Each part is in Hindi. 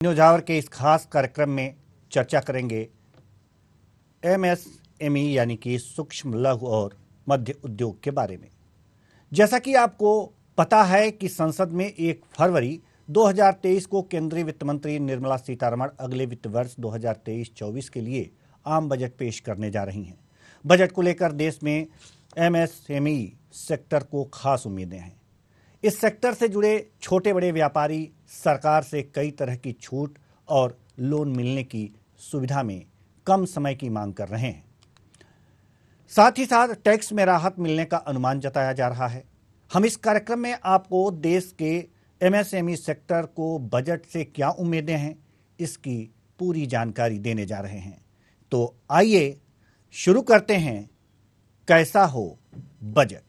न्योझावर के इस खास कार्यक्रम में चर्चा करेंगे एमएसएमई यानी कि सूक्ष्म लघु और मध्य उद्योग के बारे में। जैसा कि आपको पता है कि संसद में 1 फरवरी 2023 को केंद्रीय वित्त मंत्री निर्मला सीतारमण अगले वित्त वर्ष 2023-24 के लिए आम बजट पेश करने जा रही हैं। बजट को लेकर देश में एमएसएमई सेक्टर को खास उम्मीदें हैं। इस सेक्टर से जुड़े छोटे बड़े व्यापारी सरकार से कई तरह की छूट और लोन मिलने की सुविधा में कम समय की मांग कर रहे हैं। साथ ही साथ टैक्स में राहत मिलने का अनुमान जताया जा रहा है। हम इस कार्यक्रम में आपको देश के एमएसएमई सेक्टर को बजट से क्या उम्मीदें हैं, इसकी पूरी जानकारी देने जा रहे हैं। तो आइए शुरू करते हैं, कैसा हो बजट।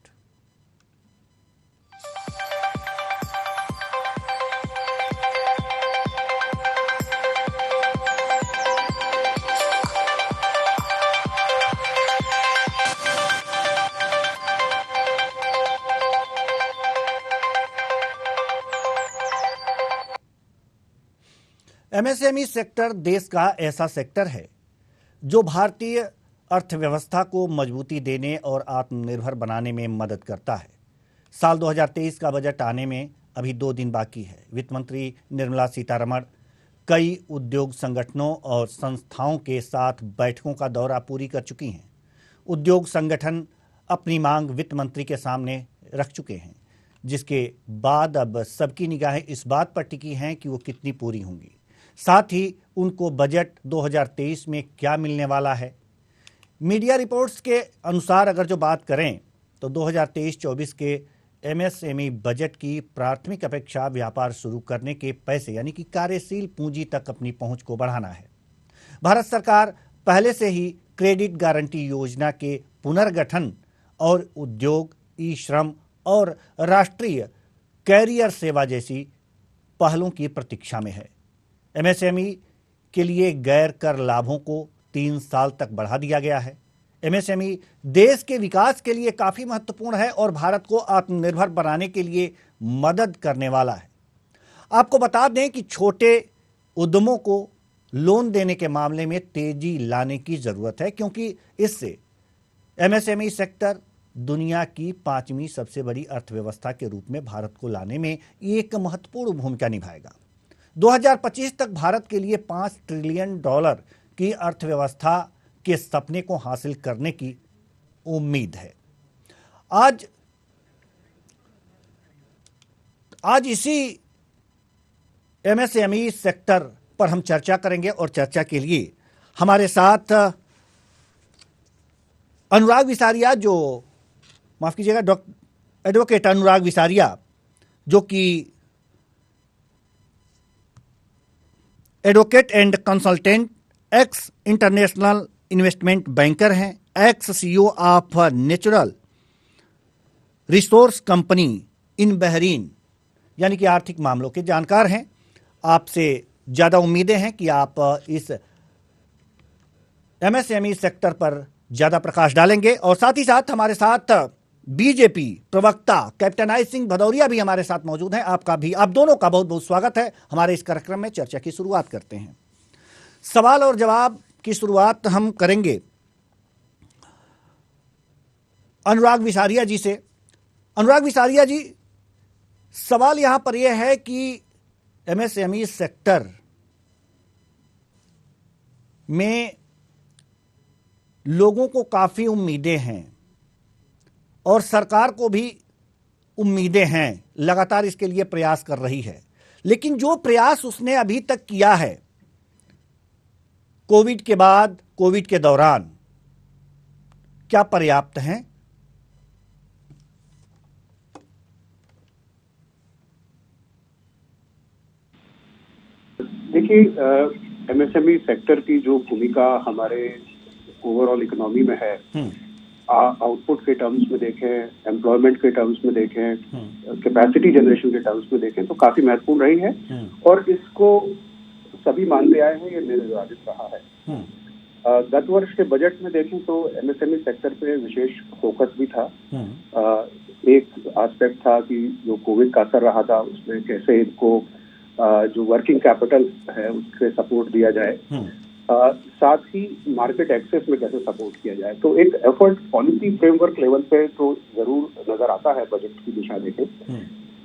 एमएसएमई सेक्टर देश का ऐसा सेक्टर है जो भारतीय अर्थव्यवस्था को मजबूती देने और आत्मनिर्भर बनाने में मदद करता है। साल 2023 का बजट आने में अभी 2 दिन बाकी है। वित्त मंत्री निर्मला सीतारमण कई उद्योग संगठनों और संस्थाओं के साथ बैठकों का दौरा पूरी कर चुकी हैं। उद्योग संगठन अपनी मांग वित्त मंत्री के सामने रख चुके हैं, जिसके बाद अब सबकी निगाहें इस बात पर टिकी हैं कि वो कितनी पूरी होंगी। साथ ही उनको बजट 2023 में क्या मिलने वाला है। मीडिया रिपोर्ट्स के अनुसार अगर जो बात करें तो 2023-24 के एमएसएमई बजट की प्राथमिक अपेक्षा व्यापार शुरू करने के पैसे यानी कि कार्यशील पूंजी तक अपनी पहुंच को बढ़ाना है। भारत सरकार पहले से ही क्रेडिट गारंटी योजना के पुनर्गठन और उद्योग, ई श्रम और राष्ट्रीय कैरियर सेवा जैसी पहलों की प्रतीक्षा में है। एमएसएमई के लिए गैर कर लाभों को 3 साल तक बढ़ा दिया गया है। एमएसएमई देश के विकास के लिए काफी महत्वपूर्ण है और भारत को आत्मनिर्भर बनाने के लिए मदद करने वाला है। आपको बता दें कि छोटे उद्यमों को लोन देने के मामले में तेजी लाने की जरूरत है, क्योंकि इससे एमएसएमई सेक्टर दुनिया की 5वीं सबसे बड़ी अर्थव्यवस्था के रूप में भारत को लाने में एक महत्वपूर्ण भूमिका निभाएगा। 2025 तक भारत के लिए $5 ट्रिलियन की अर्थव्यवस्था के सपने को हासिल करने की उम्मीद है। आज इसी एमएसएमई सेक्टर पर हम चर्चा करेंगे और चर्चा के लिए हमारे साथ अनुराग विसारिया, जो माफ कीजिएगा एडवोकेट अनुराग विसारिया, जो कि advocate and consultant, ex international investment banker हैं, ex CEO of natural resource company in Bahrain, यानी कि आर्थिक मामलों के जानकार हैं। आपसे ज्यादा उम्मीदें हैं कि आप इस एमएसएमई सेक्टर पर ज्यादा प्रकाश डालेंगे। और साथ ही साथ हमारे साथ बीजेपी प्रवक्ता कैप्टन आई सिंह भदौरिया भी हमारे साथ मौजूद हैं। आप दोनों का बहुत बहुत स्वागत है हमारे इस कार्यक्रम में। चर्चा की शुरुआत करते हैं। सवाल और जवाब की शुरुआत हम करेंगे अनुराग विसारिया जी से। अनुराग विसारिया जी, सवाल यहां पर यह है कि एमएसएमई सेक्टर में लोगों को काफी उम्मीदें हैं और सरकार को भी उम्मीदें हैं, लगातार इसके लिए प्रयास कर रही है, लेकिन जो प्रयास उसने अभी तक किया है कोविड के बाद, कोविड के दौरान, क्या पर्याप्त हैं? देखिए, एमएसएमई सेक्टर की जो भूमिका हमारे ओवरऑल इकोनॉमी में है, आउटपुट के टर्म्स में देखें, एम्प्लॉयमेंट के टर्म्स में देखें, कैपेसिटी जनरेशन के टर्म्स में देखें, तो काफी महत्वपूर्ण रही है और इसको सभी मानते आए हैं, ये निर्धारित रहा है। गत वर्ष के बजट में देखें तो एमएसएमई सेक्टर पे विशेष फोकस भी था। एक एस्पेक्ट था कि जो कोविड का असर रहा था उसमें कैसे इनको जो वर्किंग कैपिटल है उसके सपोर्ट दिया जाए, साथ ही मार्केट एक्सेस में कैसे सपोर्ट किया जाए। तो एक एफर्ट पॉलिसी फ्रेमवर्क लेवल पे तो जरूर नजर आता है बजट की दिशा देखें,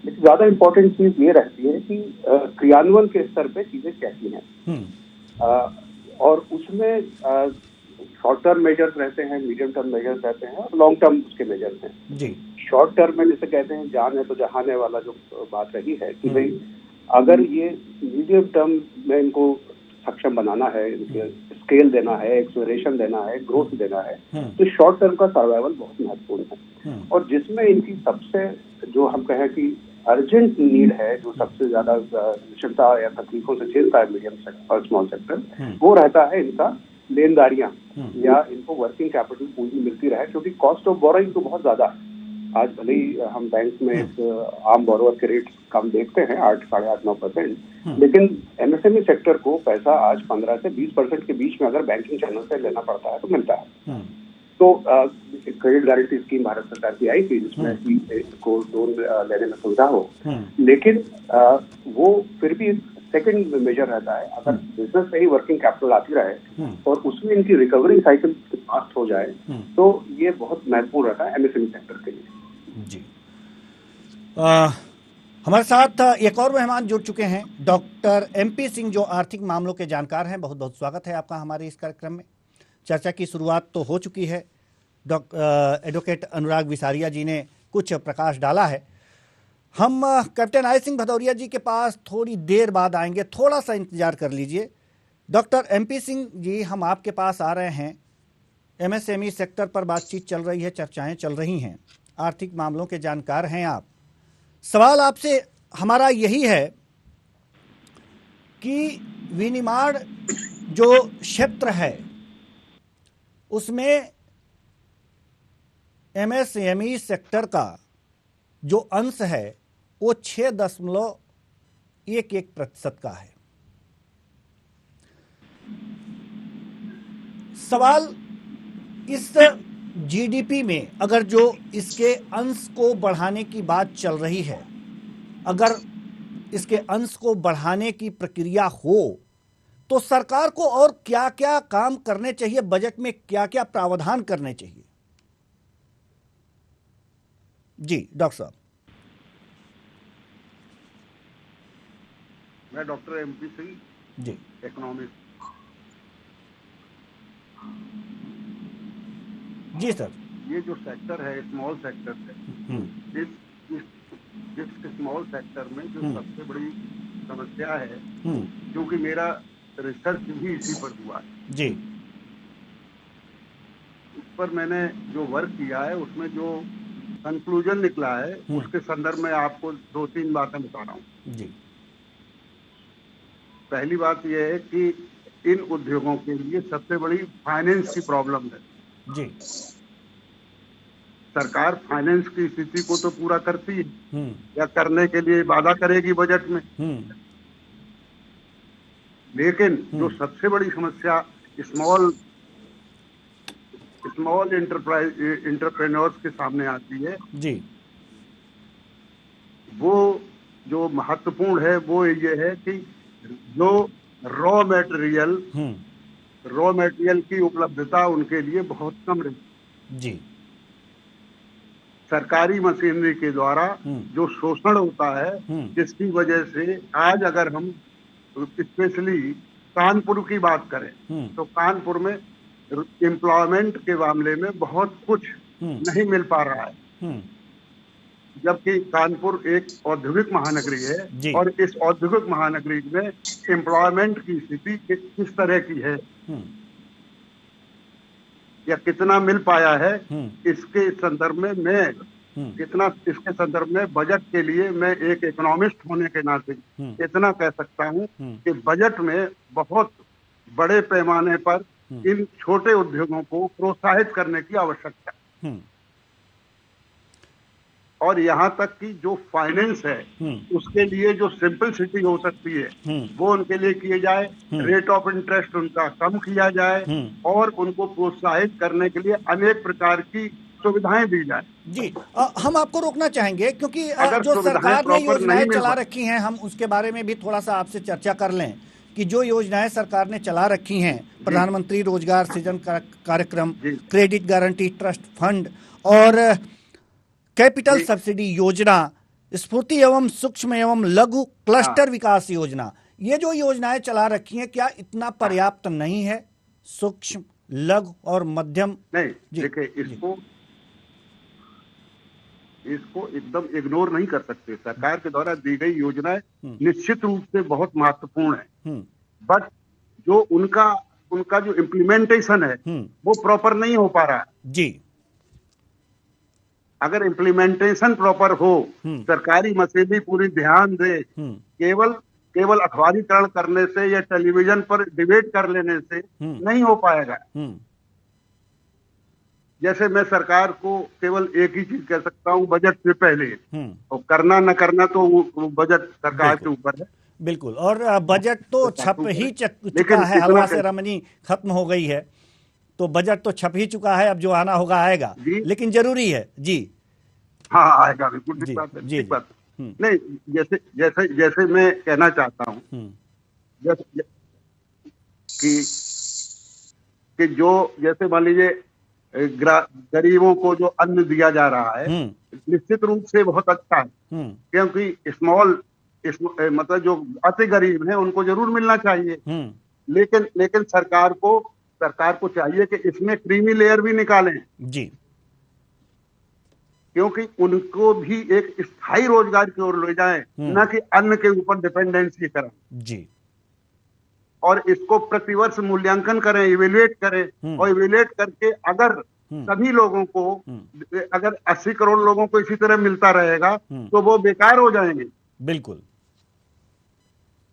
लेकिन ज्यादा इम्पोर्टेंट चीज ये रहती है कि क्रियान्वयन के स्तर पे चीजें कैसी हैं, और उसमें शॉर्ट टर्म मेजर्स रहते हैं, मीडियम टर्म मेजर्स रहते हैं और लॉन्ग टर्म उसके मेजर्स हैं जी। शॉर्ट टर्म में जैसे कहते हैं जान है तो जहान है वाला जो बात रही है कि भाई अगर ये मीडियम टर्म में इनको सक्षम बनाना है, इनके स्केल देना है, एक्सलरेशन देना है, ग्रोथ देना है, तो शॉर्ट टर्म का सर्वाइवल बहुत महत्वपूर्ण है। और जिसमें इनकी सबसे जो हम कहें कि अर्जेंट नीड है, जो सबसे ज्यादा चिंता या तकलीफों से झेलता है मीडियम और स्मॉल सेक्टर, वो रहता है इनका लेनदारियां या इनको वर्किंग कैपिटल पूंजी मिलती रहे, क्योंकि कॉस्ट ऑफ बोरोइंग तो बहुत ज्यादा है। आज भले ही हम बैंक में आम बोरोवर के रेट कम देखते हैं 8, 8.5-9%, लेकिन एमएसएमई सेक्टर को पैसा आज 15 से 20% के बीच में अगर बैंकिंग चैनल से लेना पड़ता है तो मिलता है। तो क्रेडिट गारंटी स्कीम भारत सरकार की आई थी जिसमें को लोन लेने में सुविधा हो, लेकिन वो फिर भी सेकंड मेजर रहता है। अगर बिजनेस में ही वर्किंग कैपिटल आती रहे और उसमें इनकी रिकवरी साइकिल फास्ट हो जाए तो ये बहुत महत्वपूर्ण रहता है एमएसएमई सेक्टर के लिए जी। हमारे साथ एक और मेहमान जुड़ चुके हैं, डॉक्टर एमपी सिंह, जो आर्थिक मामलों के जानकार हैं। बहुत बहुत स्वागत है आपका हमारे इस कार्यक्रम में। चर्चा की शुरुआत तो हो चुकी है, एडवोकेट अनुराग विसारिया जी ने कुछ प्रकाश डाला है। हम कैप्टन आय सिंह भदौरिया जी के पास थोड़ी देर बाद आएंगे, थोड़ा सा इंतजार कर लीजिए। डॉक्टर एमपी सिंह जी, हम आपके पास आ रहे हैं। एमएसएमई सेक्टर पर बातचीत चल रही है, चर्चाएं चल रही हैं, आर्थिक मामलों के जानकार हैं आप। सवाल आपसे हमारा यही है कि विनिर्माण जो क्षेत्र है उसमें एमएसएमई सेक्टर का जो अंश है वो 6.11% का है। सवाल इस जीडीपी में अगर जो इसके अंश को बढ़ाने की बात चल रही है, अगर इसके अंश को बढ़ाने की प्रक्रिया हो तो सरकार को और क्या क्या काम करने चाहिए, बजट में क्या क्या प्रावधान करने चाहिए? जी डॉक्टर साहब। मैं doctor MP Singh ji, economist. जी सर। ये जो सेक्टर है स्मॉल सेक्टर है, इस स्मॉल सेक्टर में जो सबसे बड़ी समस्या है, क्योंकि मेरा रिसर्च भी इसी पर हुआ है जी, उस पर मैंने जो वर्क किया है उसमें जो कंक्लूजन निकला है उसके संदर्भ में आपको 2-3 बातें बता रहा हूँ जी। पहली बात यह है कि इन उद्योगों के लिए सबसे बड़ी फाइनेंस की प्रॉब्लम है जी। सरकार फाइनेंस की स्थिति को तो पूरा करती है या करने के लिए वादा करेगी बजट में, लेकिन जो सबसे बड़ी समस्या स्मॉल एंटरप्रेन्योर्स के सामने आती है जी, वो जो महत्वपूर्ण है वो ये है कि जो रॉ मटेरियल की उपलब्धता उनके लिए बहुत कम रहती जी। सरकारी मशीनरी के द्वारा जो शोषण होता है, जिसकी वजह से आज अगर हम स्पेशली कानपुर की बात करें तो कानपुर में एम्प्लॉयमेंट के मामले में बहुत कुछ नहीं मिल पा रहा है, जबकि कानपुर एक औद्योगिक महानगरी है और इस औद्योगिक महानगरी में एम्प्लॉयमेंट की स्थिति किस तरह की है या कितना मिल पाया है, इसके संदर्भ में इसके संदर्भ में बजट के लिए मैं एक इकोनॉमिस्ट होने के नाते इतना कह सकता हूं कि बजट में बहुत बड़े पैमाने पर इन छोटे उद्योगों को प्रोत्साहित करने की आवश्यकता है। और यहाँ तक कि जो फाइनेंस है उसके लिए जो सिंपलिसिटी हो सकती है वो उनके लिए किए जाए, रेट ऑफ इंटरेस्ट उनका कम किया जाए और उनको प्रोत्साहित करने के लिए अनेक प्रकार की सुविधाएं दी जाए। जी हम आपको रोकना चाहेंगे क्योंकि अगर जो सरकार ने योजनाएं चला मिल रखी हैं, हम उसके बारे में भी थोड़ा सा आपसे चर्चा कर लें कि जो योजनाएं सरकार ने चला रखी हैं, प्रधानमंत्री रोजगार सृजन कार्यक्रम, क्रेडिट गारंटी ट्रस्ट फंड और कैपिटल सब्सिडी योजना, स्फूर्ति एवं सूक्ष्म एवं लघु क्लस्टर विकास योजना, ये जो योजनाएं चला रखी हैं क्या इतना पर्याप्त नहीं है सूक्ष्म लघु और मध्यम? नहीं, देखिए इसको एकदम इग्नोर नहीं कर सकते। सरकार के द्वारा दी गई योजनाएं निश्चित रूप से बहुत महत्वपूर्ण है, बट जो उनका जो इम्प्लीमेंटेशन है वो प्रॉपर नहीं हो पा रहा है। जी, अगर इम्प्लीमेंटेशन प्रॉपर हो, सरकारी मशीनरी पूरी ध्यान दे, केवल अखबारीकरण करने से या टेलीविजन पर डिबेट कर लेने से नहीं हो पाएगा। जैसे मैं सरकार को केवल एक ही चीज कह सकता हूँ, बजट से पहले, और करना न करना तो वो बजट सरकार के ऊपर है। बिल्कुल, और बजट तो छप ही चुका है, हलवा से रमनी खत्म हो गई है, तो बजट तो छप ही चुका है, अब जो आना होगा आएगा, लेकिन जरूरी है। जी हाँ, आएगा, बिल्कुल ठीक बात है, ठीक बात। नहीं, जैसे मैं कहना चाहता हूँ कि जो जैसे मान लीजिए गरीबों को जो अन्न दिया जा रहा है निश्चित रूप से बहुत अच्छा है, क्योंकि मतलब जो अति गरीब हैं उनको जरूर मिलना चाहिए, लेकिन सरकार को चाहिए कि इसमें क्रीमी लेयर भी निकालें जी, क्योंकि उनको भी एक स्थायी रोजगार की ओर ले जाएं, न कि अन्न के ऊपर डिपेंडेंसी करें जी। और इसको प्रतिवर्ष मूल्यांकन करें, इवेल्युएट करें, और इवेल्युएट करके अगर सभी लोगों को, अगर 80 करोड़ लोगों को इसी तरह मिलता रहेगा तो वो बेकार हो जाएंगे। बिल्कुल,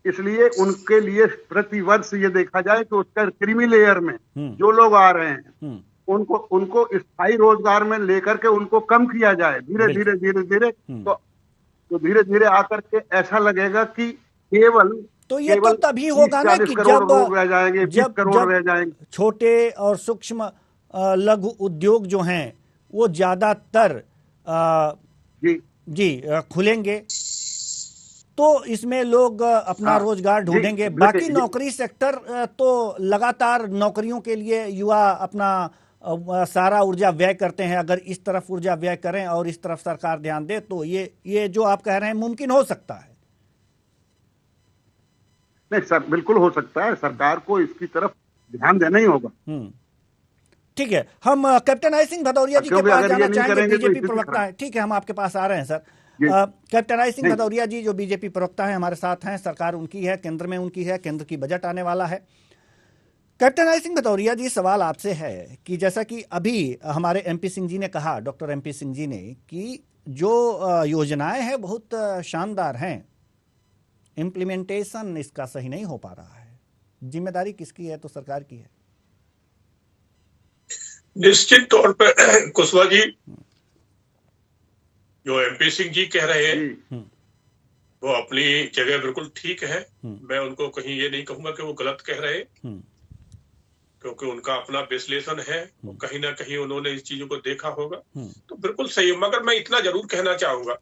इसलिए उनके लिए प्रतिवर्ष ये देखा जाए कि उसका क्रीमी लेयर में जो लोग आ रहे हैं उनको स्थायी रोजगार में लेकर के उनको कम किया जाए, धीरे धीरे तो धीरे धीरे आकर के ऐसा लगेगा कि तो ये तो तभी होगा ना कि जब छोटे और सूक्ष्म लघु उद्योग जो हैं वो ज्यादातर खुलेंगे, तो इसमें लोग अपना रोजगार ढूंढेंगे। बाकी नौकरी सेक्टर तो लगातार नौकरियों के लिए युवा अपना सारा ऊर्जा व्यय करते हैं। अगर इस तरफ ऊर्जा व्यय करें और इस तरफ सरकार ध्यान दे तो ये जो आप कह रहे हैं मुमकिन हो सकता है। नहीं सर, बिल्कुल हो सकता है, सरकार को इसकी तरफ ध्यान देना ही होगा। ठीक है, हम कैप्टन आई सिंह भदौरिया जी के पास जाना चाहेंगे, बीजेपी प्रवक्ता है। ठीक है, हम आपके पास आ रहे हैं sir. Captain I Singh Bhadauria ji जो बीजेपी प्रवक्ता है हमारे साथ हैं, सरकार उनकी है, केंद्र में उनकी है, केंद्र की बजट आने वाला है। कैप्टन आई सिंह भदौरिया जी, सवाल आपसे है कि जैसा कि अभी हमारे एमपी सिंह जी ने कहा, डॉक्टर एमपी सिंह जी ने, कि जो योजनाएं हैं बहुत शानदार हैं, इम्प्लीमेंटेशन इसका सही नहीं हो पा रहा है, जिम्मेदारी किसकी है? तो सरकार की है। निश्चित तौर पर कुशवाहा जी, जो एमपी सिंह जी कह रहे हैं वो अपनी जगह बिल्कुल ठीक है। मैं उनको कहीं ये नहीं कहूंगा कि वो गलत कह रहे, क्योंकि उनका अपना विश्लेषण है, कहीं ना कहीं उन्होंने इस चीजों को देखा होगा, तो बिल्कुल सही है। मगर मैं इतना जरूर कहना चाहूंगा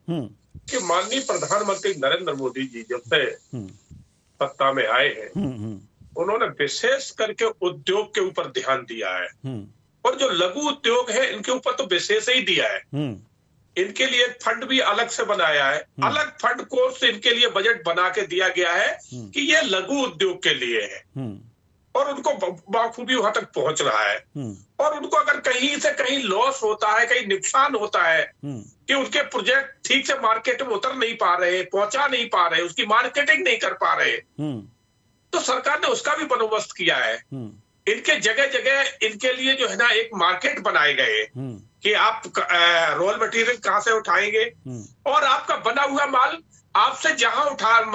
कि माननीय प्रधानमंत्री नरेंद्र मोदी जी जब से सत्ता में आए हैं उन्होंने विशेष करके उद्योग के ऊपर ध्यान दिया है, और जो लघु उद्योग है इनके ऊपर तो विशेष ही दिया है। इनके लिए फंड भी अलग से बनाया है, अलग फंड कोर्स इनके लिए बजट बना के दिया गया है कि ये लघु उद्योग के लिए है, और उनको बाखूबी वहां तक पहुंच रहा है। और उनको अगर कहीं से कहीं लॉस होता है, कहीं नुकसान होता है कि उनके प्रोजेक्ट ठीक से मार्केट में उतर नहीं पा रहे, पहुंचा नहीं पा रहे, उसकी मार्केटिंग नहीं कर पा रहे, तो सरकार ने उसका भी बंदोबस्त किया है। इनके जगह जगह इनके लिए जो है ना एक मार्केट बनाए गए कि आप रॉ मटेरियल कहाँ से उठाएंगे, और आपका बना हुआ माल आपसे जहां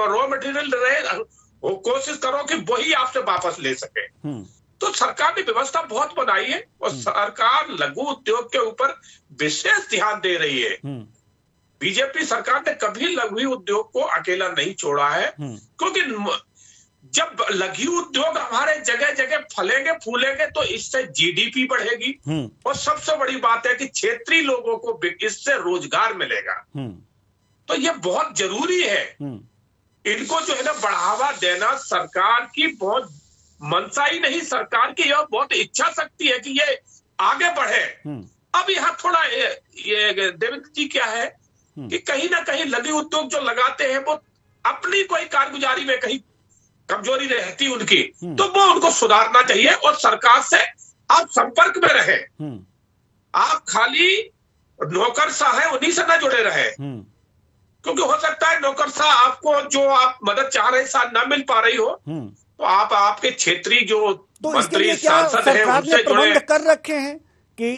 रॉ मटेरियल रहे वो कोशिश करो कि वही आपसे वापस ले सके। तो सरकार ने व्यवस्था बहुत बनाई है, और सरकार लघु उद्योग के ऊपर विशेष ध्यान दे रही है। बीजेपी सरकार ने कभी लघु उद्योग को अकेला नहीं छोड़ा है, क्योंकि जब लघु उद्योग हमारे जगह जगह फलेंगे फूलेंगे तो इससे जीडीपी बढ़ेगी और सबसे बड़ी बात है कि क्षेत्रीय लोगों को इससे रोजगार मिलेगा। तो ये बहुत जरूरी है। इनको जो है ना बढ़ावा देना सरकार की बहुत मंशा ही नहीं, सरकार की यह बहुत इच्छा शक्ति है कि ये आगे बढ़े। अब यहाँ थोड़ा ये देवेंद्र जी क्या है कि कहीं ना कहीं लघु उद्योग जो लगाते हैं वो अपनी कोई कारगुजारी में कहीं कमजोरी रहती उनकी, तो वो उनको सुधारना चाहिए और सरकार से आप संपर्क में रहे। आप खाली नौकरशाह है उन्हीं से न जुड़े रहे, क्योंकि हो सकता है नौकरशाह आपको जो आप मदद चाह रहे साथ न मिल पा रही हो, तो आप आपके क्षेत्रीय जो तो मंत्री सांसद है उनसे प्रबंध कर रखे हैं कि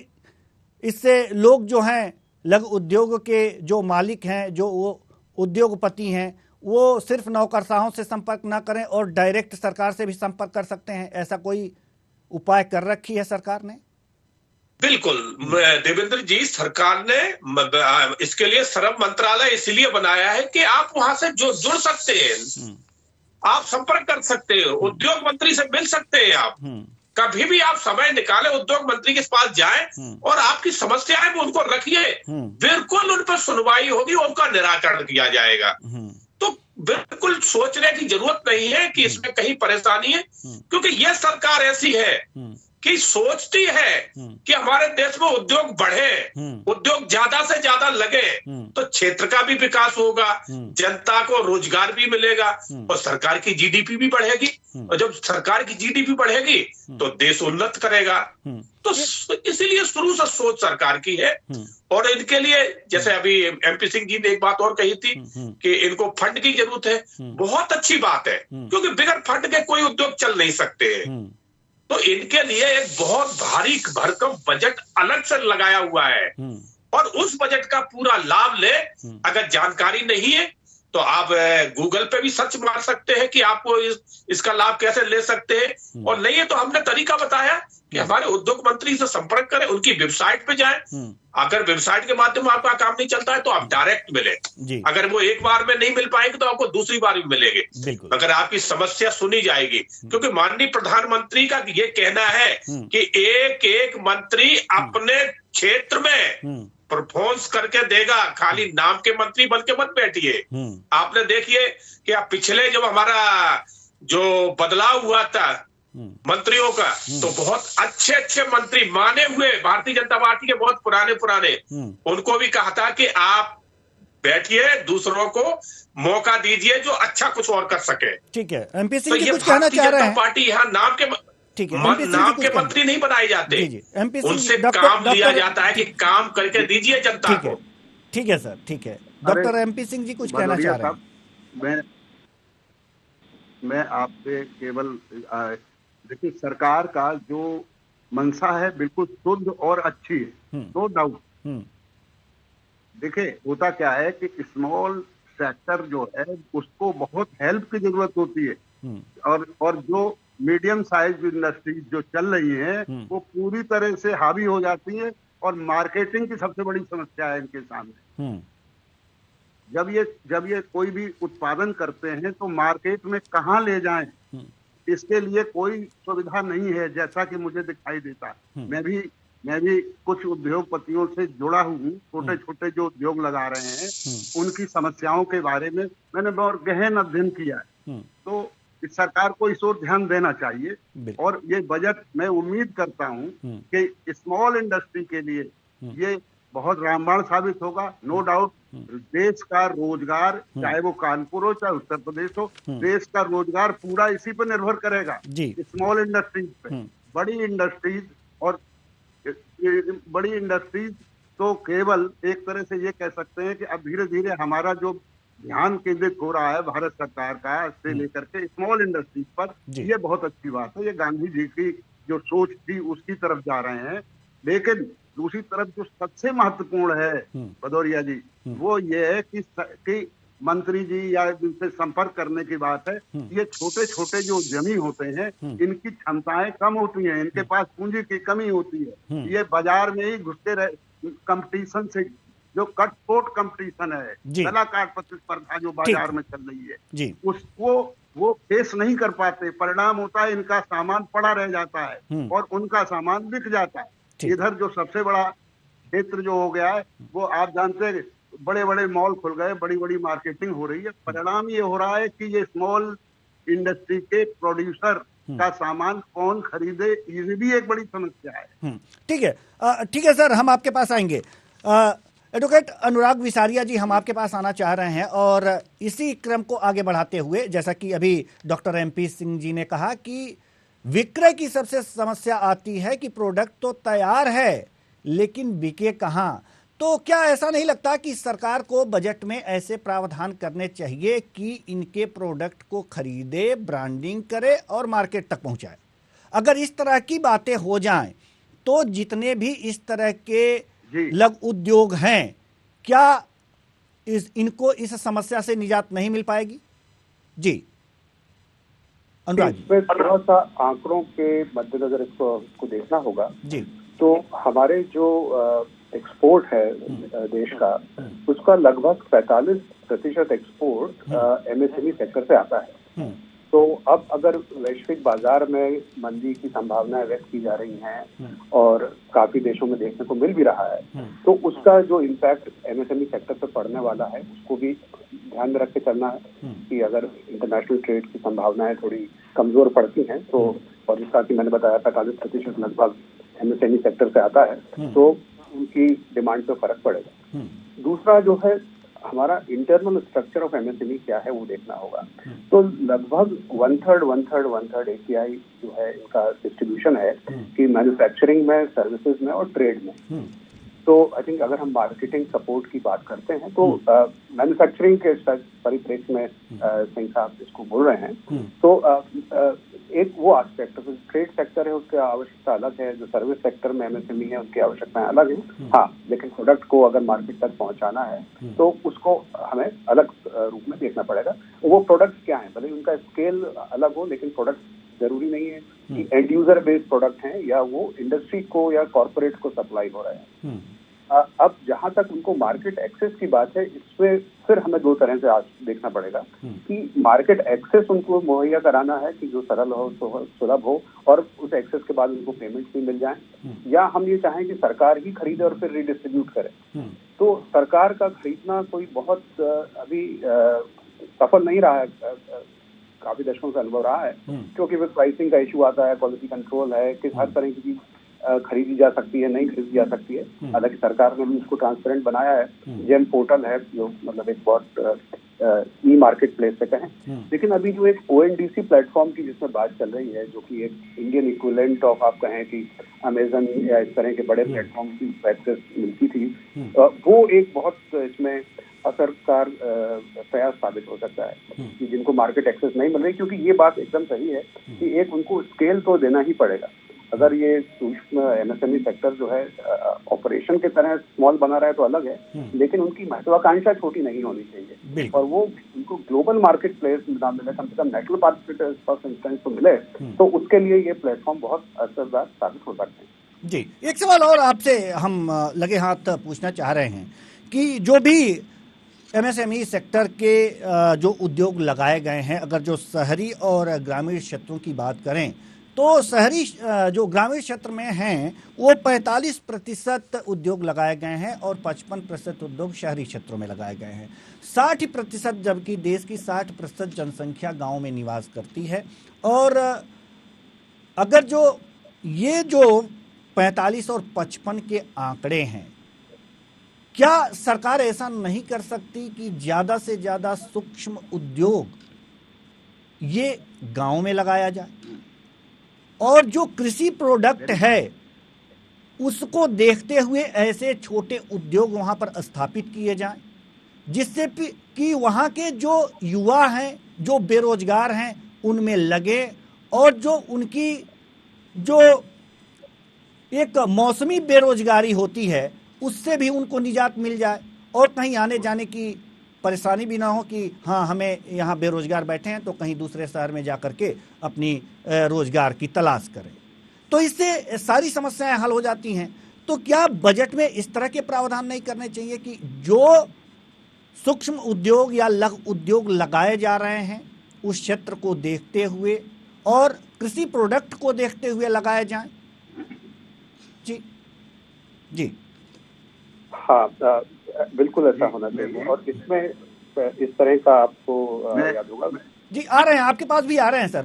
इससे लोग जो हैं लघु उद्योग के जो मालिक हैं, जो वो उद्योगपति हैं, वो सिर्फ नौकरशाहों से संपर्क ना करें और डायरेक्ट सरकार से भी संपर्क कर सकते हैं, ऐसा कोई उपाय कर रखी है सरकार ने? बिल्कुल देवेंद्र जी, सरकार ने इसके लिए श्रम मंत्रालय इसलिए बनाया है कि आप वहां से जो जुड़ सकते हैं, आप संपर्क कर सकते हो, उद्योग मंत्री से मिल सकते हैं। आप कभी भी आप समय निकाले उद्योग मंत्री के पास जाएं और आपकी समस्याएं भी उनको रखिए, बिल्कुल उन पर सुनवाई होगी, उनका निराकरण किया जाएगा। तो बिल्कुल सोचने की जरूरत नहीं है कि इसमें कहीं परेशानी है, क्योंकि यह सरकार ऐसी है कि सोचती है कि हमारे देश में उद्योग बढ़े, उद्योग ज्यादा से ज्यादा लगे तो क्षेत्र का भी विकास होगा, जनता को रोजगार भी मिलेगा और सरकार की जीडीपी भी बढ़ेगी। और जब सरकार की जीडीपी बढ़ेगी तो देश उन्नत करेगा। तो इसीलिए शुरू से सोच सरकार की है। और इनके लिए जैसे अभी एमपी सिंह जी ने एक बात और कही थी कि इनको फंड की जरूरत है, बहुत अच्छी बात है, क्योंकि बिगड़ फंड के कोई उद्योग चल नहीं सकते हैं। तो इनके लिए एक बहुत भारी भरकम बजट अलग से लगाया हुआ है और उस बजट का पूरा लाभ ले। अगर जानकारी नहीं है तो आप गूगल पे भी सर्च मार सकते हैं कि आपको इसका लाभ कैसे ले सकते हैं, और नहीं है तो हमने तरीका बताया कि हमारे उद्योग मंत्री से संपर्क करें, उनकी वेबसाइट पे जाएं। अगर वेबसाइट के माध्यम से आपका काम नहीं चलता है तो आप डायरेक्ट मिले, अगर वो एक बार में नहीं मिल पाएंगे तो आपको दूसरी बार भी मिलेंगे, अगर आपकी समस्या सुनी जाएगी। क्योंकि माननीय प्रधानमंत्री का ये कहना है कि एक एक मंत्री अपने क्षेत्र में परफॉर्मेंस करके देगा, खाली नाम के मंत्री बन के मत बैठिए। आपने देखिए कि आप पिछले जब हमारा जो बदलाव हुआ था मंत्रियों का, तो बहुत अच्छे अच्छे मंत्री माने हुए भारतीय जनता पार्टी के बहुत पुराने उनको भी कहा था कि आप बैठिए, दूसरों को मौका दीजिए जो अच्छा कुछ और कर सके। ठीक है, एमपी सिंह जी कुछ कहना चाह रहे हैं। पार्टी यहाँ नाम के मंत्री नहीं बनाए जाते, उनसे काम लिया जाता है कि काम करके दीजिए जनता को। ठीक है सर, ठीक है। डॉक्टर एमपी सिंह जी कुछ कहना चाह रहे हैं। मैं आपसे केवल देखिए, सरकार का जो मंशा है बिल्कुल शुद्ध और अच्छी है, नो डाउट। देखिए होता क्या है कि स्मॉल सेक्टर जो है उसको बहुत हेल्प की जरूरत होती है, और जो मीडियम साइज इंडस्ट्रीज जो चल रही हैं वो पूरी तरह से हावी हो जाती है और मार्केटिंग की सबसे बड़ी समस्या है इनके सामने। जब ये कोई भी उत्पादन करते हैं तो मार्केट में कहाँ ले जाएं, इसके लिए कोई सुविधा नहीं है, जैसा कि मुझे दिखाई देता है। मैं भी कुछ उद्योगपतियों से जुड़ा हूँ, छोटे छोटे जो उद्योग लगा रहे हैं उनकी समस्याओं के बारे में मैंने बहुत गहन अध्ययन किया है। तो इस सरकार को इस ओर ध्यान देना चाहिए और ये बजट मैं उम्मीद करता हूँ कि स्मॉल इंडस्ट्री के लिए ये बहुत रामबाण साबित होगा। नो डाउट देश का रोजगार, चाहे वो कानपुर हो चाहे उत्तर प्रदेश हो, देश का रोजगार पूरा इसी पर निर्भर करेगा, स्मॉल इंडस्ट्रीज पे। बड़ी इंडस्ट्रीज तो केवल एक तरह से ये कह सकते हैं कि अब धीरे धीरे हमारा जो ध्यान केंद्रित हो रहा है भारत सरकार का से लेकर के स्मॉल इंडस्ट्रीज पर, ये बहुत अच्छी बात है। ये गांधी जी की जो सोच थी उसकी तरफ जा रहे हैं। लेकिन दूसरी तरफ जो सबसे महत्वपूर्ण है भदौरिया जी, वो ये है कि मंत्री जी या जिनसे संपर्क करने की बात है, ये छोटे छोटे जो उद्यमी होते हैं इनकी क्षमताएं कम होती हैं, इनके पास पूंजी की कमी होती है। ये बाजार में ही घुसते रहे, कंपटीशन से जो कटपोट कंपटीशन है, कला काट प्रतिस्पर्धा जो बाजार में चल रही है, उसको वो फेस नहीं कर पाते। परिणाम होता है इनका सामान पड़ा रह जाता है और उनका सामान बिक जाता है। इधर जो सबसे बड़ा क्षेत्र जो हो गया है, वो आप जानते हैं, बड़े बड़े मॉल खुल गए, बड़ी बड़ी मार्केटिंग हो रही है। परिणाम ये हो रहा है कि ये स्मॉल इंडस्ट्री के प्रोड्यूसर का सामान कौन खरीदे, ये भी एक बड़ी समस्या है। ठीक है, ठीक है सर, हम आपके पास आएंगे। एडवोकेट अनुराग विसारिया जी, हम आपके पास आना चाह रहे हैं और इसी क्रम को आगे बढ़ाते हुए, जैसा कि अभी डॉक्टर MP सिंह जी ने कहा कि विक्रय की सबसे समस्या आती है कि प्रोडक्ट तो तैयार है लेकिन बिके कहाँ। तो क्या ऐसा नहीं लगता कि सरकार को बजट में ऐसे प्रावधान करने चाहिए कि इनके प्रोडक्ट को खरीदे, ब्रांडिंग करे और मार्केट तक पहुंचाए? अगर इस तरह की बातें हो जाएं तो जितने भी इस तरह के लघु उद्योग हैं, क्या इनको इस समस्या से निजात नहीं मिल पाएगी? जी अनुराग जी, इसमें थोड़ा सा आंकड़ों के मद्देनजर इसको देखना होगा जी। तो हमारे जो एक्सपोर्ट है देश का, उसका लगभग 45% एक्सपोर्ट MSME सेक्टर से आता है। तो अब अगर वैश्विक बाजार में मंदी की संभावनाएं व्यक्त की जा रही हैं और काफी देशों में देखने को मिल भी रहा है, तो उसका जो इम्पैक्ट MSME सेक्टर पर पड़ने वाला है उसको भी ध्यान में रख के चलना है कि अगर इंटरनेशनल ट्रेड की संभावनाएं थोड़ी कमजोर पड़ती हैं तो, और जिसका कि मैंने बताया 45% लगभग MSME सेक्टर से आता है, तो उनकी डिमांड पे फर्क पड़ेगा। दूसरा जो है, हमारा इंटरनल स्ट्रक्चर ऑफ MSME क्या है वो देखना होगा। तो लगभग 1/3 API जो है इनका डिस्ट्रीब्यूशन है कि मैन्युफैक्चरिंग में, सर्विसेज में और ट्रेड में। तो आई थिंक अगर हम मार्केटिंग सपोर्ट की बात करते हैं तो मैन्युफैक्चरिंग के परिप्रेक्ष्य में सिंह साहब इसको बोल रहे हैं, तो एक वो एस्पेक्ट है। ट्रेड सेक्टर है, उसकी आवश्यकता अलग है। जो सर्विस सेक्टर में MSME है, उनकी आवश्यकताएं अलग है। हाँ, लेकिन प्रोडक्ट को अगर मार्केट तक पहुंचाना है तो उसको हमें अलग रूप में देखना पड़ेगा। वो प्रोडक्ट क्या है, भले उनका स्केल अलग हो, लेकिन प्रोडक्ट जरूरी नहीं है कि एंड यूजर बेस्ड प्रोडक्ट हैं या वो इंडस्ट्री को या कॉर्पोरेट को सप्लाई हो रहे हैं। अब जहां तक उनको मार्केट एक्सेस की बात है, इसमें फिर हमें दो तरह से देखना पड़ेगा कि मार्केट एक्सेस उनको मुहैया कराना है कि जो सरल हो, सुलभ हो और उस एक्सेस के बाद उनको पेमेंट्स भी मिल जाएं, या हम ये चाहें कि सरकार ही खरीदे और फिर रिडिस्ट्रीब्यूट करे। तो सरकार का खरीदना कोई बहुत अभी सफल नहीं रहा है, काफी दशकों से अनुभव रहा है, क्योंकि फिर प्राइसिंग का इशू आता है, क्वालिटी कंट्रोल है, किस हर तरह की चीज खरीदी जा सकती है, नहीं खरीदी जा सकती है। हालांकि सरकार ने भी उसको ट्रांसपेरेंट बनाया है, जेम पोर्टल है जो मतलब एक बहुत ई मार्केट प्लेस से कहें। लेकिन अभी जो एक ONDC प्लेटफॉर्म की जिसमें बात चल रही है, जो कि एक इंडियन इक्विवेलेंट ऑफ आप कहें कि अमेजन या इस तरह के बड़े प्लेटफॉर्म की एक्सेस मिलती थी, वो एक बहुत इसमें असरकार प्रयास साबित हो सकता है कि जिनको मार्केट एक्सेस नहीं मिल रही, क्योंकि ये बात एकदम सही है कि एक उनको स्केल तो देना ही पड़ेगा। अगर ये सूक्ष्म MSME सेक्टर जो है ऑपरेशन के तरह स्मॉल बना रहा है तो अलग है, लेकिन उनकी महत्वाकांक्षा छोटी नहीं होनी चाहिए और वो उनको ग्लोबल मार्केट प्लेस ना मिले, कम से कम नेशनल मार्केट फर्स्ट इंस्टेंस तो मिले, तो उसके लिए ये प्लेटफॉर्म बहुत असरदार साबित हो सकते हैं। जी, एक सवाल और आपसे हम लगे हाथ पूछना चाह रहे हैं कि जो भी MSME सेक्टर के जो उद्योग लगाए गए हैं, अगर जो शहरी और ग्रामीण क्षेत्रों की बात करें तो शहरी जो ग्रामीण क्षेत्र में हैं वो 45% उद्योग लगाए गए हैं और 55% उद्योग शहरी क्षेत्रों में लगाए गए हैं। 60%, जबकि देश की 60% जनसंख्या गांव में निवास करती है। और अगर जो ये जो 45 और 55 के आंकड़े हैं, क्या सरकार ऐसा नहीं कर सकती कि ज्यादा से ज्यादा सूक्ष्म उद्योग ये गांव में लगाया जाए और जो कृषि प्रोडक्ट है उसको देखते हुए ऐसे छोटे उद्योग वहां पर स्थापित किए जाएं, जिससे कि वहां के जो युवा हैं, जो बेरोजगार हैं, उनमें लगे और जो उनकी जो एक मौसमी बेरोजगारी होती है उससे भी उनको निजात मिल जाए और कहीं आने जाने की परेशानी भी ना हो कि हाँ हमें यहाँ बेरोजगार बैठे हैं तो कहीं दूसरे शहर में जाकर के अपनी रोजगार की तलाश करें। तो इससे सारी समस्याएं हल हो जाती हैं। तो क्या बजट में इस तरह के प्रावधान नहीं करने चाहिए कि जो सूक्ष्म उद्योग या लघु उद्योग लगाए जा रहे हैं उस क्षेत्र को देखते हुए और कृषि प्रोडक्ट को देखते हुए लगाए जाएं? जी जी हाँ, बिल्कुल ऐसा होना चाहिए। और इसमें इस तरह का आपको याद होगा जी, आ रहे हैं, आपके पास भी आ रहे हैं सर।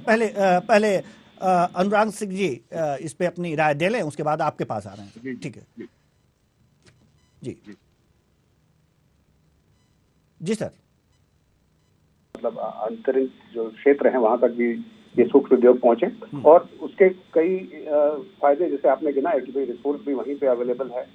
पहले अनुराग सिंह जी इस पे अपनी राय दे लें, उसके बाद आपके पास आ रहे हैं। ठीक है जी जी सर। मतलब अंतरिम जो क्षेत्र है वहां तक भी ये सूक्ष्म उद्योग पहुंचे और उसके कई फायदे, जैसे आपने गिना है कि भाई रिसोर्स भी वहीं पे अवेलेबल है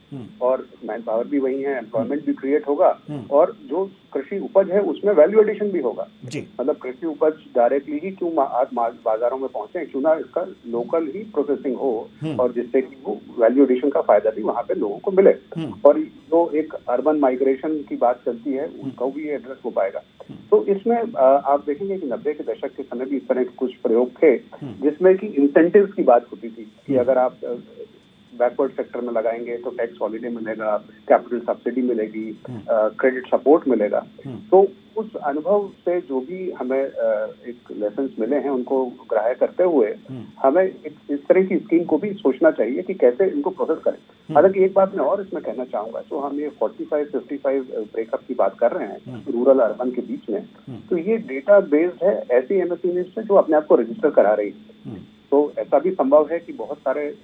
और मैन पावर भी वहीं है, एम्प्लॉयमेंट भी क्रिएट होगा और जो कृषि उपज है उसमें वैल्यू एडिशन भी होगा। मतलब कृषि उपज डायरेक्टली ही क्यों बाजारों में पहुंचे, क्यों ना इसका लोकल ही प्रोसेसिंग हो और जिससे कि वो वैल्यू एडिशन का फायदा भी वहाँ पे लोगों को मिले। और जो एक अर्बन माइग्रेशन की बात चलती है उसका भी एड्रेस हो पाएगा। तो इसमें आप देखेंगे कि 90 के दशक के समय भी इस तरह के कुछ प्रयोग थे जिसमें कि इंसेंटिव्स की बात होती थी कि अगर आप बैकवर्ड सेक्टर में लगाएंगे तो टैक्स हॉलिडे मिलेगा, कैपिटल सब्सिडी मिलेगी, क्रेडिट सपोर्ट मिलेगा। तो उस अनुभव से जो भी हमें एक लेसन्स मिले हैं उनको ग्राह्य करते हुए हमें इस तरह की स्कीम को भी सोचना चाहिए कि कैसे इनको प्रोसेस करें। हालांकि एक बात मैं और इसमें कहना चाहूंगा, तो हम ये 45-55 ब्रेकअप की बात कर रहे हैं रूरल अर्बन के बीच में, तो ये डेटा बेस्ड है ऐसी एमएसएमई से जो अपने आप को रजिस्टर करा रही है। तो ऐसा भी संभव है कि बहुत सारे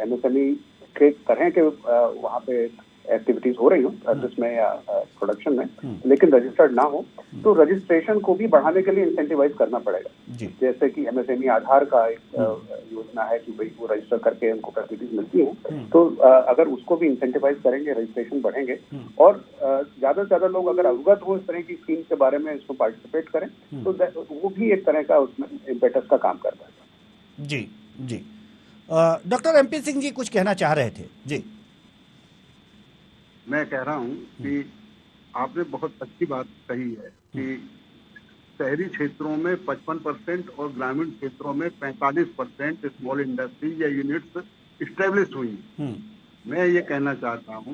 एमएसएमई के तरह के वहाँ पे एक्टिविटीज हो रही हो सर्विस में या प्रोडक्शन में, लेकिन रजिस्टर्ड ना हो, तो रजिस्ट्रेशन को भी बढ़ाने के लिए इंसेंटिवाइज करना पड़ेगा। जैसे कि एमएसएमई आधार का एक योजना है कि भाई वो रजिस्टर करके उनको फैसिलिटीज मिलती हैं, तो अगर उसको भी इंसेंटिवाइज करेंगे, रजिस्ट्रेशन बढ़ेंगे और ज्यादा से ज्यादा लोग अगर अवगत हो इस तरह की स्कीम के बारे में, इसको पार्टिसिपेट करें, तो वो भी एक तरह का उसमें इम्पेटस का काम करता है। जी जी। डॉक्टर एमपी सिंह जी कुछ कहना चाह रहे थे। जी, मैं कह रहा हूं कि आपने बहुत अच्छी बात कही है कि शहरी क्षेत्रों में 55% और ग्रामीण क्षेत्रों में 45% स्मॉल इंडस्ट्री या यूनिट्स इस्टेब्लिश हुई। मैं ये कहना चाहता हूं